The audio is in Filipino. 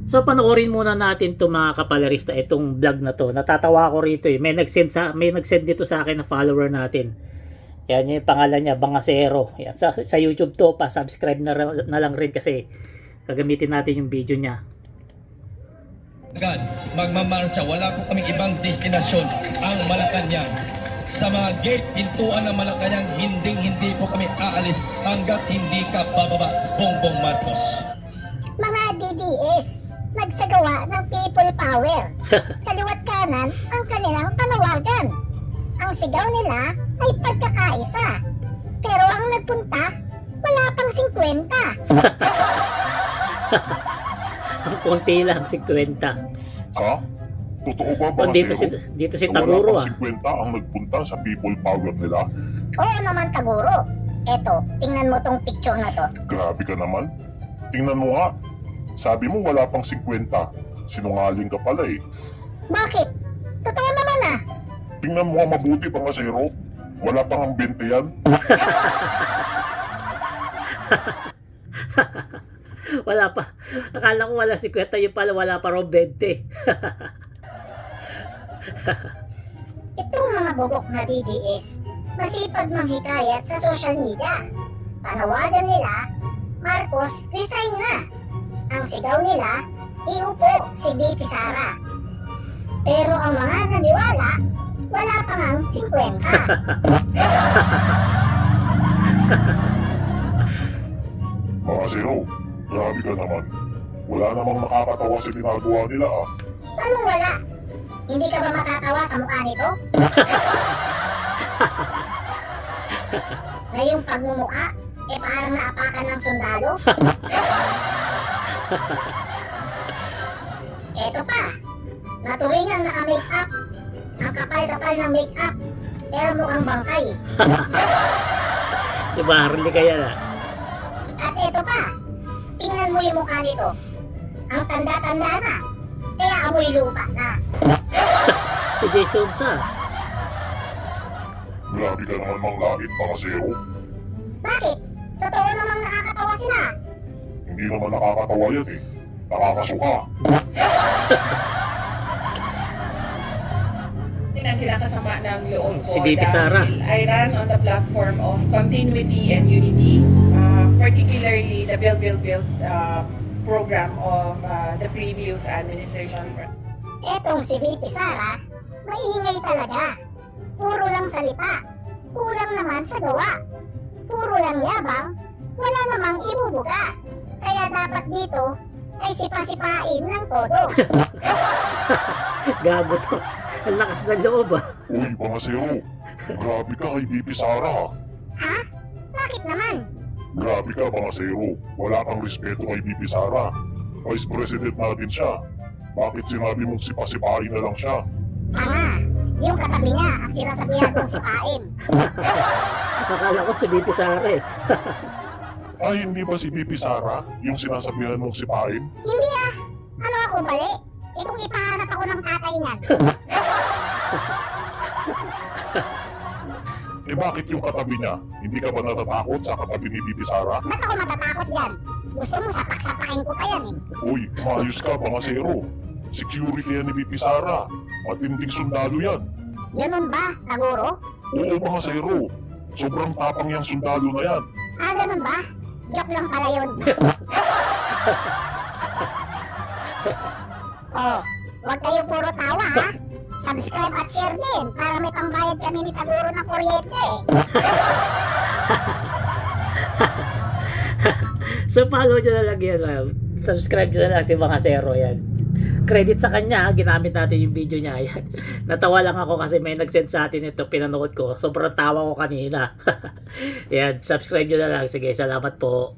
So panoorin muna natin 'to mga kapalarista, itong vlog na 'to. Natatawa ako rito eh. May nag-send dito sa akin na follower natin. Yan yung pangalan niya, Bangasero. Yan, sa YouTube 'to, pa-subscribe na lang rin kasi gagamitin natin yung video niya. Magmamarcha, wala po kaming ibang destinasyon ang Malacanang. Sa mga gate, pintuan ng Malacanang, hindi po kami aalis hanggat hindi ka bababa, Bongbong Marcos. Mga DDS, nagsagawa ng people power. Kaliwat kanan ang kanilang panawagan. Ang sigaw nila ay pagkakaisa. Pero ang nagpunta, wala pang 50. Ang konti lang, 50. Ha? Totoo ba Oh, mga dito si na Taguro wala pang 50 ang nagpunta sa people power nila? Oo naman, Taguro. Eto, tingnan mo tong picture na to. Grabe ka naman. Tingnan mo nga. Sabi mo wala pang 50. Sinungaling ka pala eh. Bakit? Totoo naman ah. Tingnan mo nga mabuti mga zero. Wala pang ang 20 yan. Wala pa. Akala ko wala 50, yung pala wala pa raw 20. Itong mga bugok na DDS, masipag manghikayat sa social media. Panawagan nila, Marcos, resign na. Ang sigaw nila, iupo si VP Sara. Pero ang mga naniwala, wala pa ngang 50. Mga zero. Grabe ka naman. Wala namang nakakatawa sa ginagawa nila ah. Anong wala? Hindi ka ba matatawa sa mukha nito? Na yung pagmumukha, parang naapakan ng sundalo? Eto pa, naturingang naka-make up. Ang kapal-kapal ng make up, pero mukhang bangkay. Si Marley kaya na. At eto pa, tingnan mo yung mukha nito. Ang tanda-tanda na, kaya amoy lupa na. Si Jason sa. Grabe ka naman mang langit mga zero. Bakit? Totoo namang nakakatawa sila. Hindi naman nakakatawa yan eh. Nakakasuka. Ang kinakasama ng loob ko Si VP Sara. dahil I ran on the platform of continuity and unity, particularly the Build program of the previous administration. Etong si VP Sara, maingay talaga. Puro lang salita, kulang naman sa gawa. Puro lang yabang, wala namang ibubuga. Kaya dapat dito ay sipa-sipain ng todo. Gago to. Ang lakas ng loob ah. Uy mga zero. Grabe ka kay VP Sara ha. Ha? Bakit naman? Grabe ka mga zero. Wala kang respeto kay VP Sara. Vice President natin siya. Bakit sinabi mong sipa-sipain na lang siya? Tama, yung katabi niya ang sinasabihan kong sipain. Akala ko si VP Sara eh. Ay hindi ba si VP Sara yung sinasabihan mong sipain? Hindi ah, ano ako mali? Kung ipahanap ako ng tatay niyan. Eh bakit yung katabi niya? Hindi ka ba natatakot sa katabi ni VP Sara? Ba't ako matatakot yan? Gusto mo sapak-sapakin ko pa yan eh. Uy, maayos ka mga zero. Security yan ni VP Sara. Matinding sundalo yan. Ganun ba, Taguro? Oo mga zero. Sobrang tapang yung sundalo na yan. Ah, ganun ba? Joke lang pala yun. Oh, huwag kayo puro tawa ha. Subscribe at share din para may pambayad kami ni Taguro ng kuryente. So follow nyo na lang yan. Subscribe nyo na lang si Bangasero yan. Credit sa kanya, ginamit natin yung video niya. Yan. Natawa lang ako kasi may nag-send sa atin ito, pinanood ko. Sobrang tawa ko kanina. Yan, subscribe nyo na lang. Sige, salamat po.